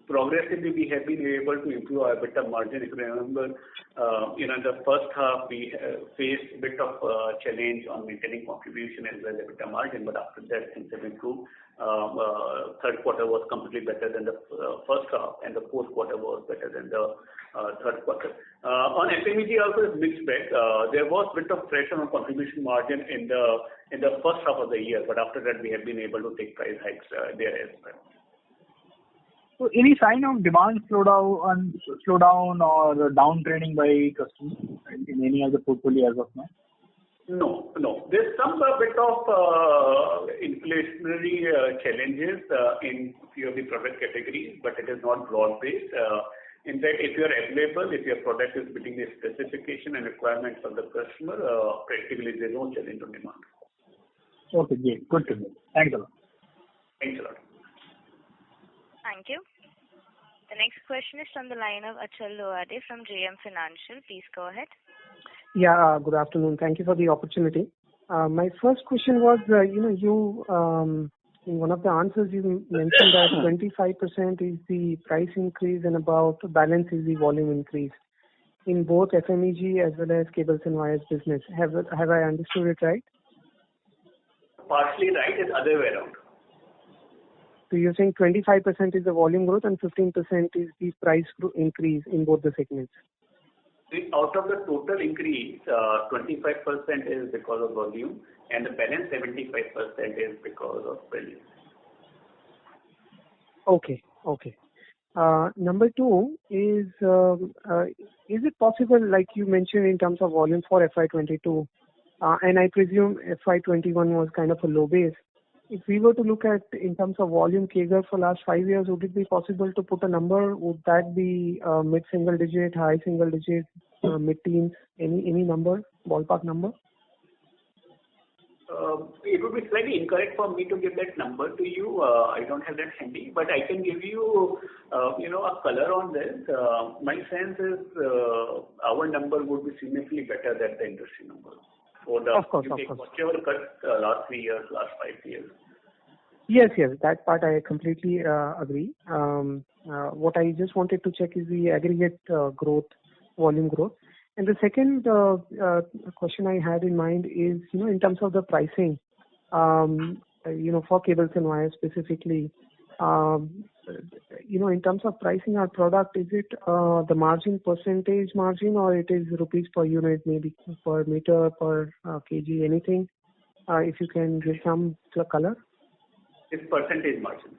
B: Progressively, we have been able to improve our EBITDA margin. If you remember, in the first half we faced a bit of challenge on maintaining contribution as well as EBITDA margin, but after that things have improved. Third quarter was completely better than the first half, and the fourth quarter was better than the third quarter. On FMEG also it's mixed bag. There was a bit of pressure on contribution margin in the first half of the year, but after that we have been able to take price hikes there as well.
J: So any sign of demand slowdown or downtrading by customers in any of the portfolio as of now?
B: No. There's some bit of inflationary challenges in few of the product categories, but it is not broad-based. In fact, if you are available, if your product is meeting the specification and requirements of the customer, practically there's no challenge on demand.
J: Okay, great. Good to know. Thanks a lot.
B: Thanks a lot.
A: Thank you. The next question is from the line of Achal Lohade from JM Financial. Please go ahead.
K: Yeah, good afternoon. Thank you for the opportunity. My first question was, you in one of the answers you mentioned that 25% is the price increase and about the balance is the volume increase. in both FMEG as well as cables and wires business. Have I understood it right?
B: Partially right, it's other way around.
K: So you're saying 25% is the volume growth and 15% is the price increase in both the segments?
B: Out of the total increase, 25% is because of volume and the balance 75% is because of value.
K: Okay. Number two is it possible, like you mentioned in terms of volume for FY22, and I presume FY21 was kind of a low base. If we were to look at in terms of volume CAGR for last 5 years, would it be possible to put a number? Would that be mid-single digit, high single digit, mid-teens? Any number, ballpark number?
B: It would be slightly incorrect for me to give that number to you. I don't have that handy, but I can give you, a color on this. My sense is our number would be significantly better than the industry number.
K: Of course.
B: Whatever cut last 3 years, last 5 years.
K: Yes, that part I completely agree. What I just wanted to check is the aggregate volume growth. And the second question I had in mind is, in terms of the pricing, for cables and wires specifically, in terms of pricing our product, is it the percentage margin, or it is rupees per unit, maybe per meter, per kg, anything? If you can give some color.
B: It's percentage margin.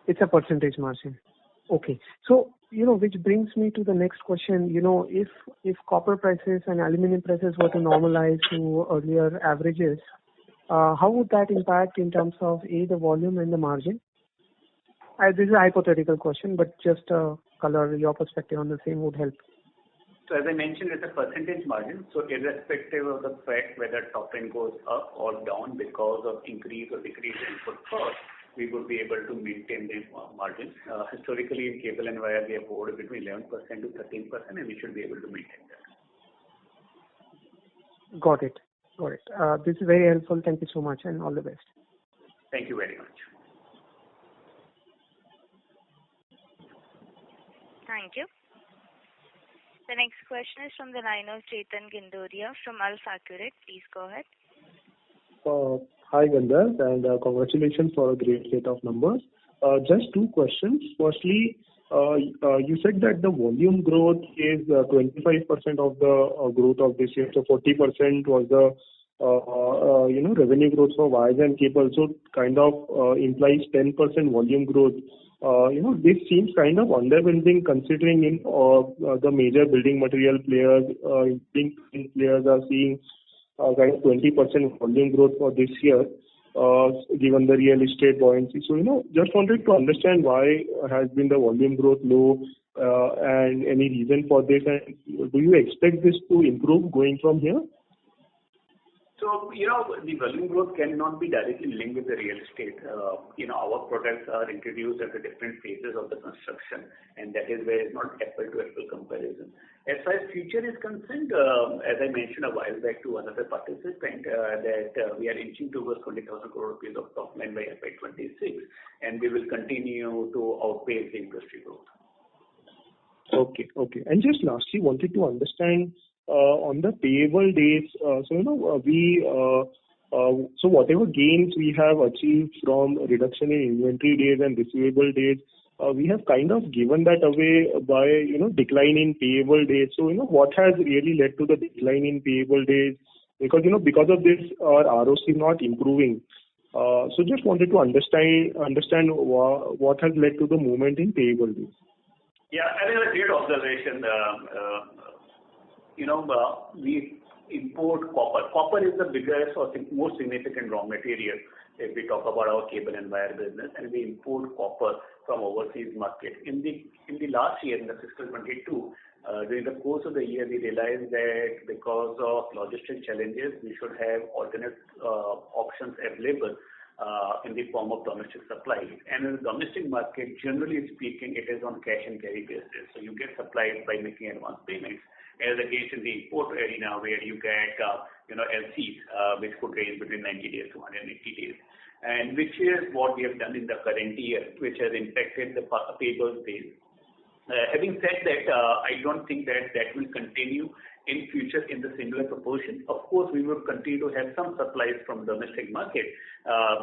K: It's a percentage margin. Okay. So, which brings me to the next question. If copper prices and aluminum prices were to normalize to earlier averages, how would that impact in terms of the volume and the margin? This is a hypothetical question, but just color, your perspective on the same would help.
B: So as I mentioned, it's a percentage margin. So irrespective of the fact whether top line goes up or down because of increase or decrease in input cost, we would be able to maintain these margins. Historically, in cable and wire, we have hovered between 11% to 13%, and we should be able to maintain that.
K: Got it. This is very helpful. Thank you so much, and all the best.
B: Thank you very much.
A: Thank you. The next question is from the line of Chetan Gindodia from AlfAccurate. Please go ahead.
L: Hi, Gandharv, and congratulations for a great set of numbers. Just two questions. Firstly, you said that the volume growth is 25% of the growth of this year. So 40% was the revenue growth for wires and cables. So kind of implies 10% volume growth. This seems kind of underwhelming considering the major building material players, players are seeing kind of 20% volume growth for this year, given the real estate buoyancy. So, just wanted to understand why has been the volume growth low, and any reason for this, and do you expect this to improve going from here?
B: So, the volume growth cannot be directly linked with the real estate. Our products are introduced at the different phases of the construction, and that is where it's not apple-to-apple comparison. As far as future is concerned, as I mentioned a while back to another participant, that we are inching towards 20,000 crore rupees of top line by FY26, and we will continue to outpace the industry growth.
L: Okay. And just lastly, wanted to understand on the payable days. So whatever gains we have achieved from reduction in inventory days and receivable days, we have kind of given that away by decline in payable days. So what has really led to the decline in payable days? Because of this, our ROC not improving. So just wanted to understand what has led to the movement in payable days.
B: Yeah, I think a great observation. We import copper. Copper is the biggest or most significant raw material if we talk about our cable and wire business, and we import copper from overseas market. In the last year, in the fiscal 22, during the course of the year, we realized that because of logistic challenges, we should have alternate options available in the form of domestic supply. And in the domestic market, generally speaking, it is on cash and carry basis. So you get supplied by making advance payments, as against in the import arena where you get LCs, which could range between 90 days to 180 days. And which is what we have done in the current year, which has impacted the payables days. Having said that, I don't think that will continue in future in the similar proportion. Of course, we will continue to have some supplies from domestic market,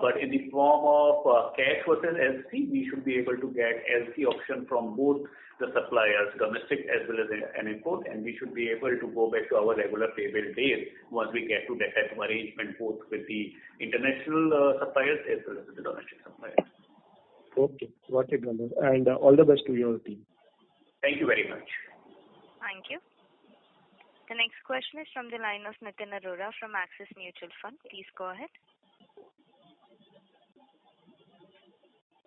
B: but in the form of cash versus LC, we should be able to get LC option from both the suppliers, domestic as well as an import, and we should be able to go back to our regular payable days once we get to that type of arrangement, both with the international suppliers as well as the domestic suppliers.
L: Okay, got it, Gandharv. And all the best to your team.
B: Thank you very much.
A: Thank you. The next question is from the line of Nitin Arora from Axis Mutual Fund. Please go ahead.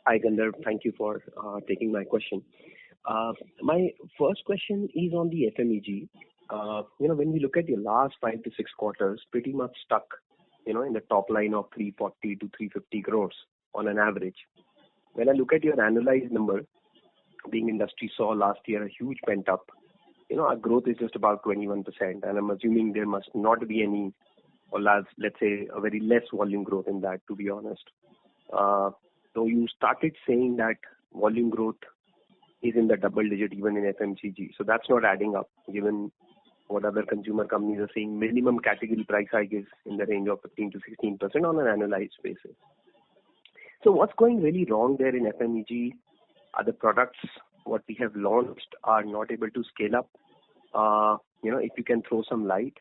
M: Hi, Gandharv. Thank you for taking my question. My first question is on the FMEG. When we look at your last 5 to 6 quarters, pretty much stuck, in the top line of 340 to 350 crores on an average. When I look at your annualized number, being industry saw last year a huge pent up, our growth is just about 21%, and I'm assuming there must not be any, or let's say a very less volume growth in that, to be honest. So you started saying that volume growth is in the double digit even in FMCG. So that's not adding up, given what other consumer companies are saying. Minimum category price hike is in the range of 15 to 16% on an annualized basis. So what's going really wrong there in FMEG? Are the products what we have launched are not able to scale up? If you can throw some light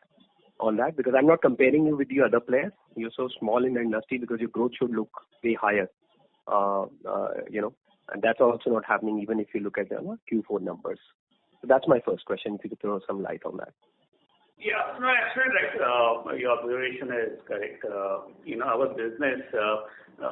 M: on that, because I'm not comparing you with the other players. You're so small in the industry because your growth should look way higher. And that's also not happening even if you look at the Q4 numbers. So that's my first question, if you could throw some light on that.
B: Yeah, no, absolutely right. Your observation is correct. Our business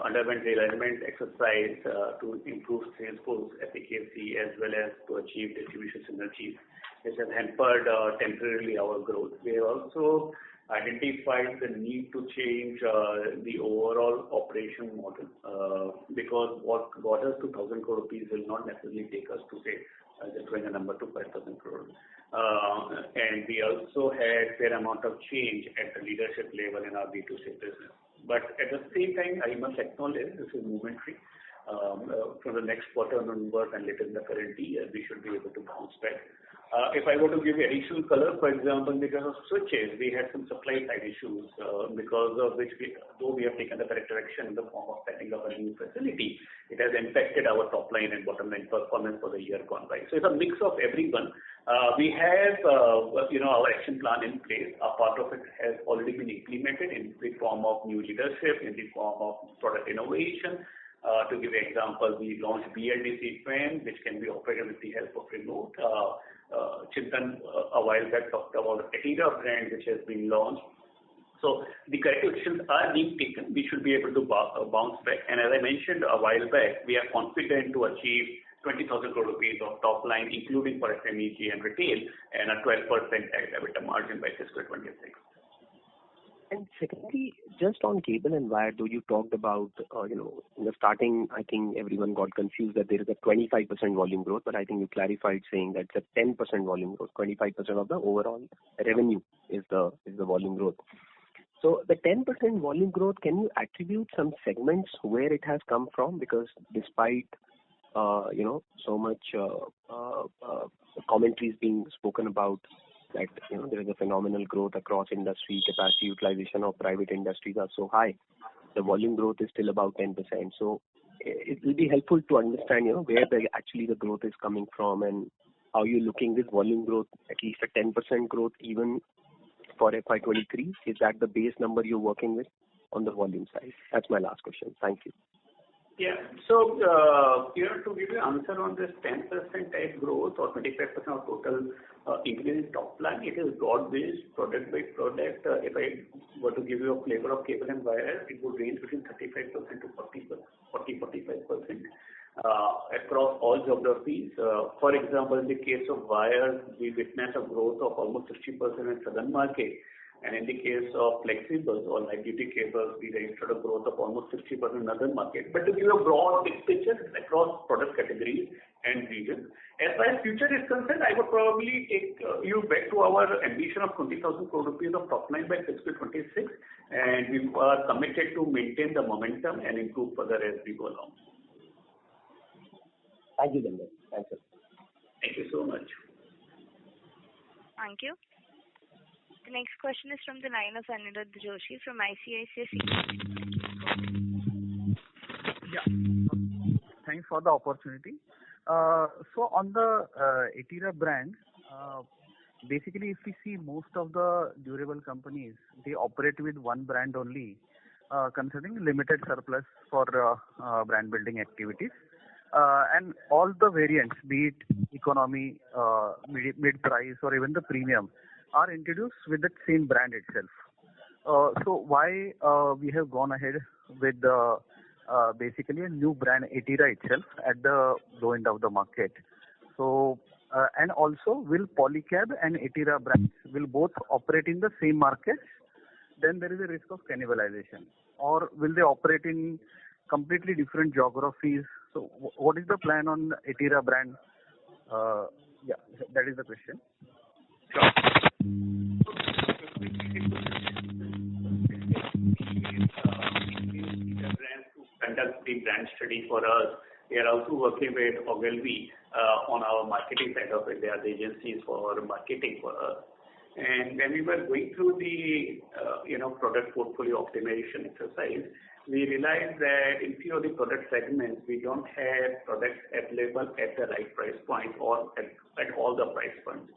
B: underwent realignment exercise to improve sales force efficacy as well as to achieve distribution synergies, which has hampered temporarily our growth. We have also identified the need to change the overall operation model because what got us to 1,000 crore rupees will not necessarily take us to say just bring a number to 5,000 crore. And we also had fair amount of change at the leadership level in our B2C business. But at the same time, I must acknowledge this is momentary. From the next quarter onwards and later in the current year, we should be able to bounce back. If I were to give you additional color, for example, because of switches, we had some supply side issues because of which, though we have taken the corrective action in the form of setting up a new facility, it has impacted our top line and bottom line performance for the year gone by. So it's a mix of everyone. We have, our action plan in place. A part of it has already been implemented in the form of new leadership, in the form of product innovation. To give an example, we launched BLDC fan, which can be operated with the help of remote. Chintan a while back talked about Atira brand, which has been launched. So the corrective actions are being taken. We should be able to bounce back. And as I mentioned a while back, we are confident to achieve 20,000 crore rupees of top line, including for FMEG and retail, and a 12% EBITDA margin by fiscal 26.
M: And secondly, just on cable and wire, though you talked about, in the starting, I think everyone got confused that there is a 25% volume growth, but I think you clarified saying that it's a 10% volume growth, 25% of the overall revenue is the volume growth. So the 10% volume growth, can you attribute some segments where it has come from? Because despite, so much commentaries being spoken about that, there is a phenomenal growth across industry, capacity utilization of private industries are so high, the volume growth is still about 10%. So it will be helpful to understand, where the growth is coming from and how you're looking this volume growth, at least a 10% growth even for FY23. Is that the base number you're working with on the volume side? That's my last question. Thank you.
B: Yeah. So, to give you an answer on this 10% type growth or 25% of total increase in top line, it is broad-based, product by product. If I were to give you a flavor of cable and wire, it would range between 35% to 40-45% across all geographies. For example, in the case of wires, we witnessed a growth of almost 60% in southern market. And in the case of flexibles or light-duty cables, we registered a growth of almost 60% in other markets. But to give you a broad picture across product categories and regions, as far as future is concerned, I would probably take you back to our ambition of 20,000 crore rupees of top line by fiscal 26, and we are committed to maintain the momentum and improve further as we go along.
M: Thank you, Gandharv. Thank you.
B: Thank you so much.
A: Thank you. The next question is from the line of Aniruddha Joshi from ICICI Securities.
N: Yeah. Thanks for the opportunity. So on the Etira brand, basically if we see most of the durable companies, they operate with one brand only, considering limited surplus for brand building activities. And all the variants, be it economy, mid-price or even the premium, are introduced with the same brand itself. So why we have gone ahead with basically a new brand Etira itself at the low end of the market. So and also will Polycab and Etira brands will both operate in the same markets? Then there is a risk of cannibalization, or will they operate in completely different geographies? So what is the plan on Etira brand? Yeah, that is the question.
B: Conduct the brand study for us. We are also working with Ogilvy on our marketing side of it. They are the agencies for marketing for us. And when we were going through the product portfolio optimization exercise, we realized that in few of the product segments we don't have products available at the right price point or at all the price points.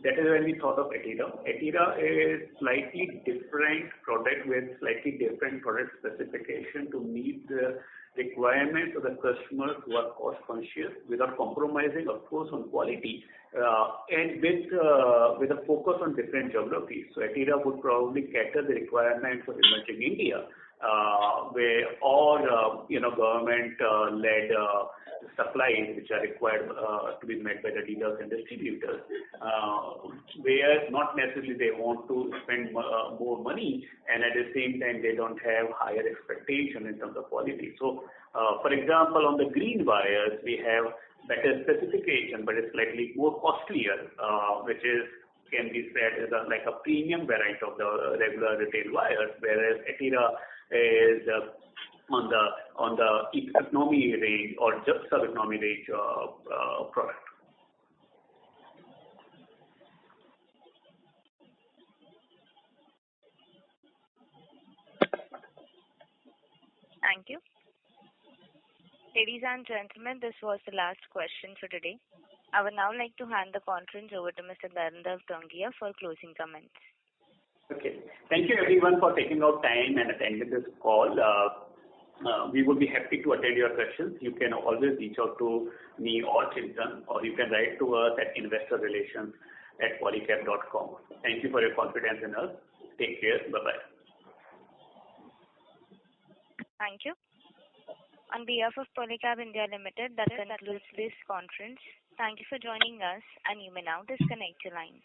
B: That is when we thought of Etira. Etira is slightly different product with slightly different product specification to meet the requirements of the customers who are cost conscious without compromising, of course, on quality and with a focus on different geographies. So Etira would probably cater the requirements of emerging India, where all government-led supplies which are required to be met by the dealers and distributors, where not necessarily they want to spend more money and at the same time they don't have higher expectation in terms of quality. So, for example, on the green wires, we have better specification, but it's slightly more costlier, which can be said as like a premium variant of the regular retail wires, whereas Etira is on the economy range or just sub-economy range product.
A: Thank you. Ladies and gentlemen, this was the last question for today. I would now like to hand the conference over to Mr. Dharandav Tongia for closing comments.
B: Okay. Thank you everyone for taking out time and attending this call. We would be happy to attend your questions. You can always reach out to me or Chintan, or you can write to us at investorrelations@polycab.com. Thank you for your confidence in us. Take care. Bye-bye.
A: Thank you. On behalf of Polycab India Ltd, that concludes this conference. Thank you for joining us, and you may now disconnect your lines.